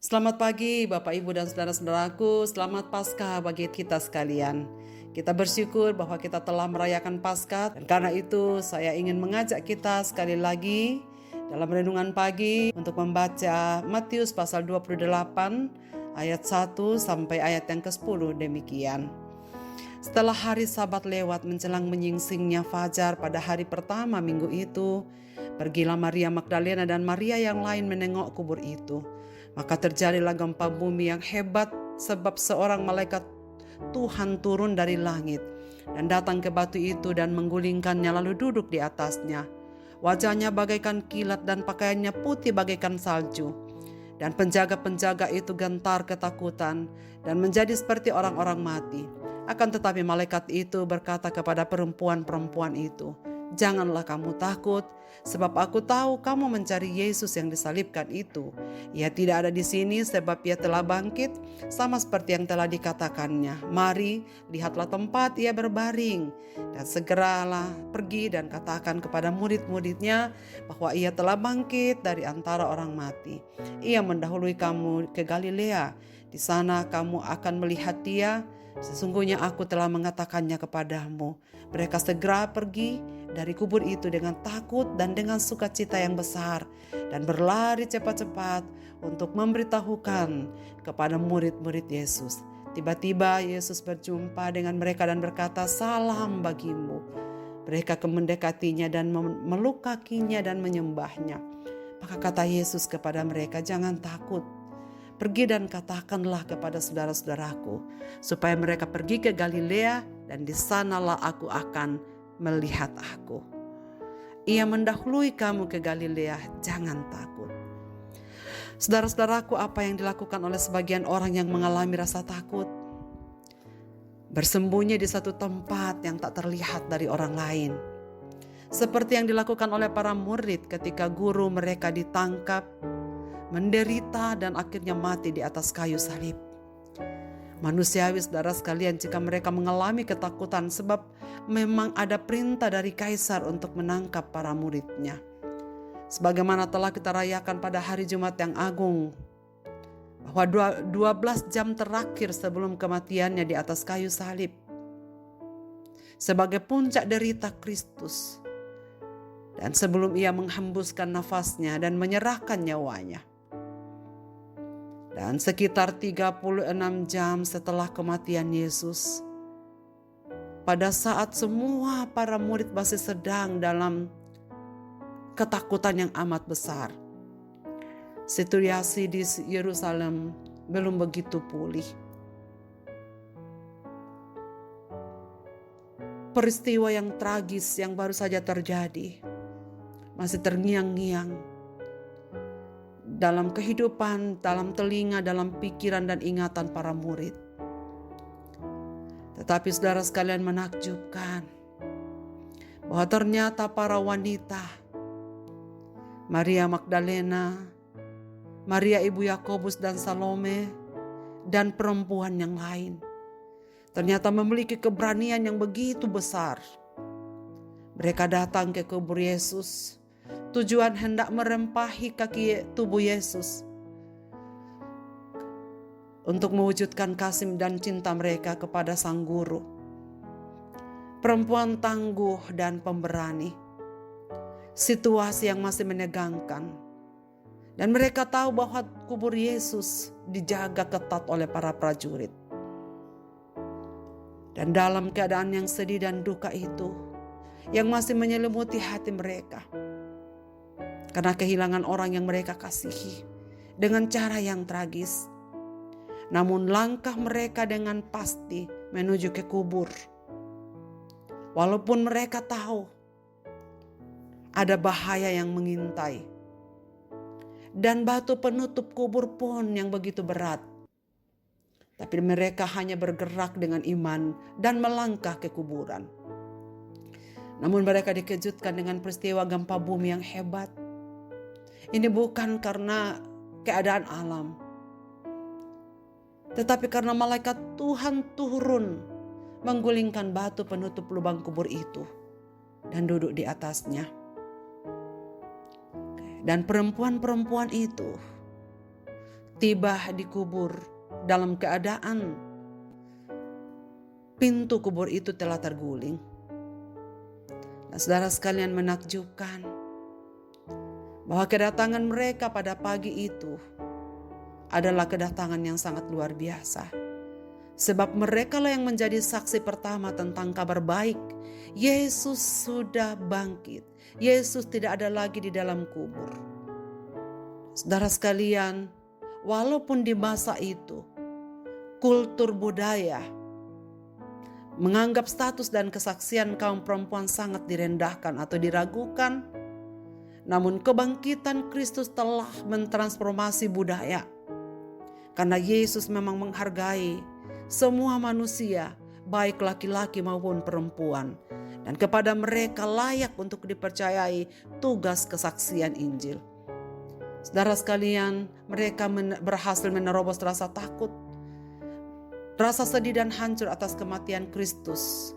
Selamat pagi Bapak Ibu dan saudara-saudaraku, selamat Paskah bagi kita sekalian. Kita bersyukur bahwa kita telah merayakan Paskah dan karena itu saya ingin mengajak kita sekali lagi dalam renungan pagi untuk membaca Matius pasal 28 ayat 1 sampai ayat yang ke-10 demikian. Setelah hari Sabat lewat menjelang menyingsingnya fajar pada hari pertama minggu itu, pergilah Maria Magdalena dan Maria yang lain menengok kubur itu. Maka terjadilah gempa bumi yang hebat sebab seorang malaikat Tuhan turun dari langit dan datang ke batu itu dan menggulingkannya lalu duduk di atasnya. Wajahnya bagaikan kilat dan pakaiannya putih bagaikan salju. Dan penjaga-penjaga itu gentar ketakutan dan menjadi seperti orang-orang mati. Akan tetapi malaikat itu berkata kepada perempuan-perempuan itu, "Janganlah kamu takut, sebab aku tahu kamu mencari Yesus yang disalibkan itu. Ia tidak ada di sini sebab ia telah bangkit, sama seperti yang telah dikatakannya. Mari, lihatlah tempat ia berbaring, dan segeralah pergi dan katakan kepada murid-muridnya bahwa ia telah bangkit dari antara orang mati. Ia mendahului kamu ke Galilea, di sana kamu akan melihat dia. Sesungguhnya aku telah mengatakannya kepadamu." Mereka segera pergi dari kubur itu dengan takut dan dengan sukacita yang besar dan berlari cepat-cepat untuk memberitahukan kepada murid-murid Yesus. Tiba-tiba Yesus berjumpa dengan mereka dan berkata, "Salam bagimu." Mereka mendekatinya dan memeluk kakinya dan menyembahnya. Maka kata Yesus kepada mereka, "Jangan takut. Pergi dan katakanlah kepada saudara-saudaraku supaya mereka pergi ke Galilea dan di sanalah aku akan melihat aku. Ia mendahului kamu ke Galilea, jangan takut." Saudara-saudaraku, apa yang dilakukan oleh sebagian orang yang mengalami rasa takut? Bersembunyi di satu tempat yang tak terlihat dari orang lain. Seperti yang dilakukan oleh para murid ketika guru mereka ditangkap, menderita dan akhirnya mati di atas kayu salib. Manusiawi saudara sekalian jika mereka mengalami ketakutan sebab memang ada perintah dari kaisar untuk menangkap para muridnya. Sebagaimana telah kita rayakan pada hari Jumat yang agung, bahwa 12 jam terakhir sebelum kematiannya di atas kayu salib, sebagai puncak derita Kristus, dan sebelum ia menghembuskan nafasnya dan menyerahkan nyawanya. Dan sekitar 36 jam setelah kematian Yesus, pada saat semua para murid masih sedang dalam ketakutan yang amat besar, situasi di Yerusalem belum begitu pulih. Peristiwa yang tragis yang baru saja terjadi masih terngiang-ngiang dalam kehidupan, dalam telinga, dalam pikiran dan ingatan para murid. Tetapi saudara sekalian, menakjubkan bahwa ternyata para wanita, Maria Magdalena, Maria ibu Yakobus dan Salome, dan perempuan yang lain, ternyata memiliki keberanian yang begitu besar. Mereka datang ke kubur Yesus, tujuan hendak merempahi kaki tubuh Yesus untuk mewujudkan kasih dan cinta mereka kepada Sang Guru. Perempuan tangguh dan pemberani, situasi yang masih menegangkan, dan mereka tahu bahwa kubur Yesus dijaga ketat oleh para prajurit. Dan dalam keadaan yang sedih dan duka itu, yang masih menyelimuti hati mereka, karena kehilangan orang yang mereka kasihi dengan cara yang tragis. Namun langkah mereka dengan pasti menuju ke kubur. Walaupun mereka tahu ada bahaya yang mengintai. Dan batu penutup kubur pun yang begitu berat. Tapi mereka hanya bergerak dengan iman dan melangkah ke kuburan. Namun mereka dikejutkan dengan peristiwa gempa bumi yang hebat. Ini bukan karena keadaan alam, tetapi karena malaikat Tuhan turun menggulingkan batu penutup lubang kubur itu dan duduk di atasnya. Dan perempuan-perempuan itu tiba di kubur dalam keadaan pintu kubur itu telah terguling. Nah, saudara sekalian, menakjubkan bahwa kedatangan mereka pada pagi itu adalah kedatangan yang sangat luar biasa. Sebab mereka lah yang menjadi saksi pertama tentang kabar baik. Yesus sudah bangkit. Yesus tidak ada lagi di dalam kubur. Saudara sekalian, walaupun di masa itu kultur budaya menganggap status dan kesaksian kaum perempuan sangat direndahkan atau diragukan, namun kebangkitan Kristus telah mentransformasi budaya. Karena Yesus memang menghargai semua manusia, baik laki-laki maupun perempuan. Dan kepada mereka layak untuk dipercayai tugas kesaksian Injil. Saudara sekalian, mereka berhasil menerobos rasa takut, rasa sedih dan hancur atas kematian Kristus.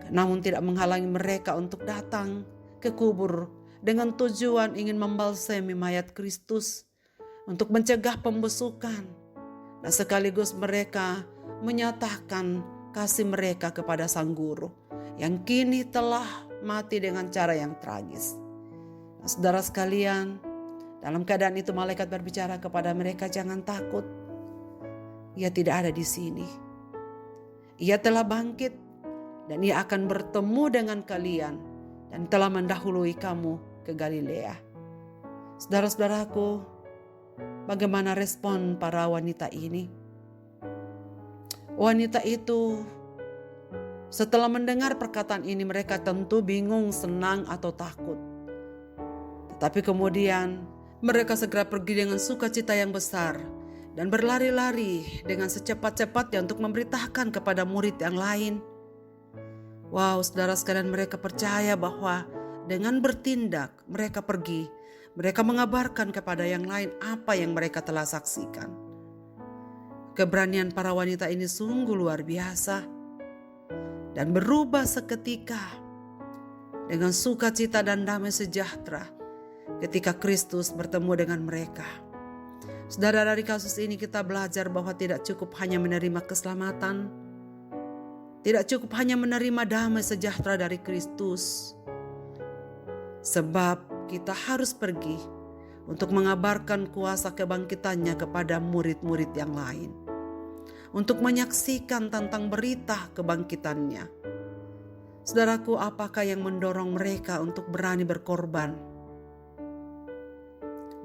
Namun tidak menghalangi mereka untuk datang ke kubur dengan tujuan ingin membalsemi mayat Kristus untuk mencegah pembusukan. Dan sekaligus mereka menyatakan kasih mereka kepada Sang Guru yang kini telah mati dengan cara yang tragis. Nah, saudara sekalian, dalam keadaan itu malaikat berbicara kepada mereka, jangan takut. Ia tidak ada di sini. Ia telah bangkit dan ia akan bertemu dengan kalian dan telah mendahului kamu ke Galilea. Saudara-saudaraku, bagaimana respon para wanita ini? Wanita itu setelah mendengar perkataan ini mereka tentu bingung, senang atau takut. Tetapi kemudian mereka segera pergi dengan sukacita yang besar dan berlari-lari dengan secepat-cepatnya untuk memberitakan kepada murid yang lain. Wow, saudara sekalian, mereka percaya bahwa dengan bertindak mereka pergi, mereka mengabarkan kepada yang lain apa yang mereka telah saksikan. Keberanian para wanita ini sungguh luar biasa dan berubah seketika dengan sukacita dan damai sejahtera ketika Kristus bertemu dengan mereka. Saudara, dari kasus ini kita belajar bahwa tidak cukup hanya menerima keselamatan, tidak cukup hanya menerima damai sejahtera dari Kristus, sebab kita harus pergi untuk mengabarkan kuasa kebangkitannya kepada murid-murid yang lain, untuk menyaksikan tentang berita kebangkitannya. Saudaraku, apakah yang mendorong mereka untuk berani berkorban?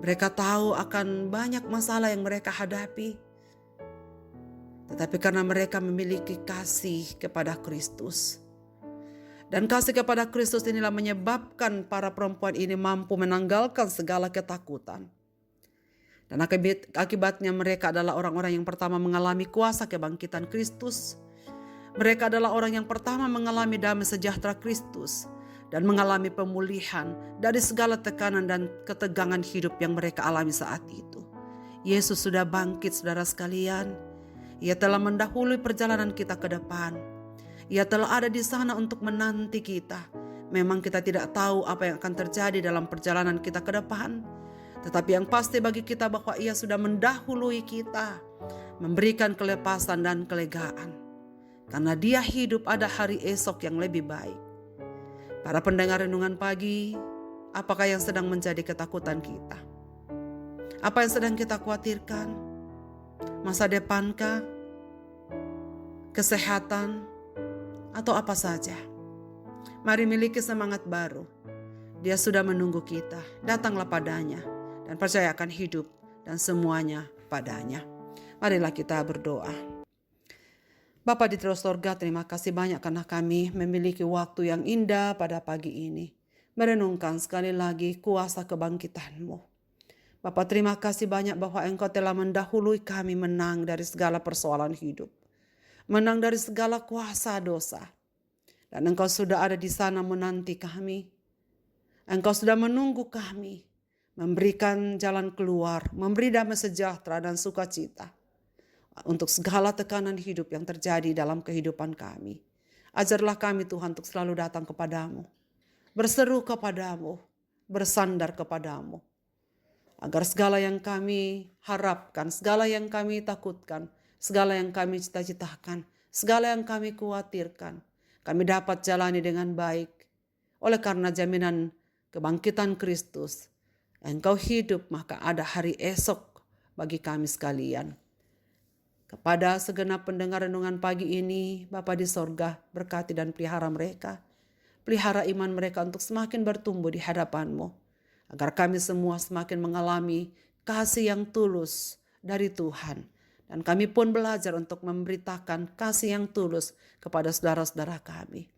Mereka tahu akan banyak masalah yang mereka hadapi, tetapi karena mereka memiliki kasih kepada Kristus. Dan kasih kepada Kristus inilah menyebabkan para perempuan ini mampu menanggalkan segala ketakutan. Dan akibatnya mereka adalah orang-orang yang pertama mengalami kuasa kebangkitan Kristus. Mereka adalah orang yang pertama mengalami damai sejahtera Kristus dan mengalami pemulihan dari segala tekanan dan ketegangan hidup yang mereka alami saat itu. Yesus sudah bangkit, saudara sekalian. Ia telah mendahului perjalanan kita ke depan. Ia telah ada di sana untuk menanti kita. Memang kita tidak tahu apa yang akan terjadi dalam perjalanan kita ke depan. Tetapi yang pasti bagi kita bahwa ia sudah mendahului kita, memberikan kelepasan dan kelegaan. Karena dia hidup, ada hari esok yang lebih baik. Para pendengar renungan pagi, apakah yang sedang menjadi ketakutan kita? Apa yang sedang kita khawatirkan? Masa depankah? Kesehatan? Atau apa saja? Mari miliki semangat baru. Dia sudah menunggu kita. Datanglah padanya dan percayakan hidup dan semuanya padanya. Marilah kita berdoa. Bapa di terus surga, terima kasih banyak karena kami memiliki waktu yang indah pada pagi ini. Merenungkan sekali lagi kuasa kebangkitan-Mu. Bapa, terima kasih banyak bahwa Engkau telah mendahului kami menang dari segala persoalan hidup. Menang dari segala kuasa dosa. Dan Engkau sudah ada di sana menanti kami. Engkau sudah menunggu kami. Memberikan jalan keluar, memberi damai sejahtera dan sukacita untuk segala tekanan hidup yang terjadi dalam kehidupan kami. Ajarlah kami Tuhan untuk selalu datang kepadamu, berseru kepadamu, bersandar kepadamu. Agar segala yang kami harapkan, segala yang kami takutkan, segala yang kami cita-citakan, segala yang kami khawatirkan, kami dapat jalani dengan baik. Oleh karena jaminan kebangkitan Kristus, Engkau hidup, maka ada hari esok bagi kami sekalian. Kepada segenap pendengar renungan pagi ini, Bapa di sorga, berkati dan pelihara mereka. Pelihara iman mereka untuk semakin bertumbuh di hadapan-Mu, agar kami semua semakin mengalami kasih yang tulus dari Tuhan. Dan kami pun belajar untuk memberitakan kasih yang tulus kepada saudara-saudara kami.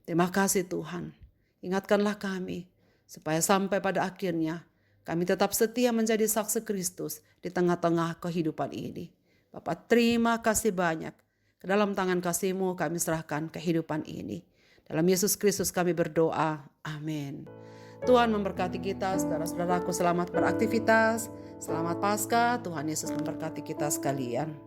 Terima kasih Tuhan. Ingatkanlah kami, supaya sampai pada akhirnya kami tetap setia menjadi saksi Kristus di tengah-tengah kehidupan ini. Bapak, terima kasih banyak. Ke dalam tangan kasih-Mu kami serahkan kehidupan ini. Dalam Yesus Kristus kami berdoa. Amin. Tuhan memberkati kita, saudara-saudaraku, selamat beraktivitas. Selamat Paskah, Tuhan Yesus memberkati kita sekalian.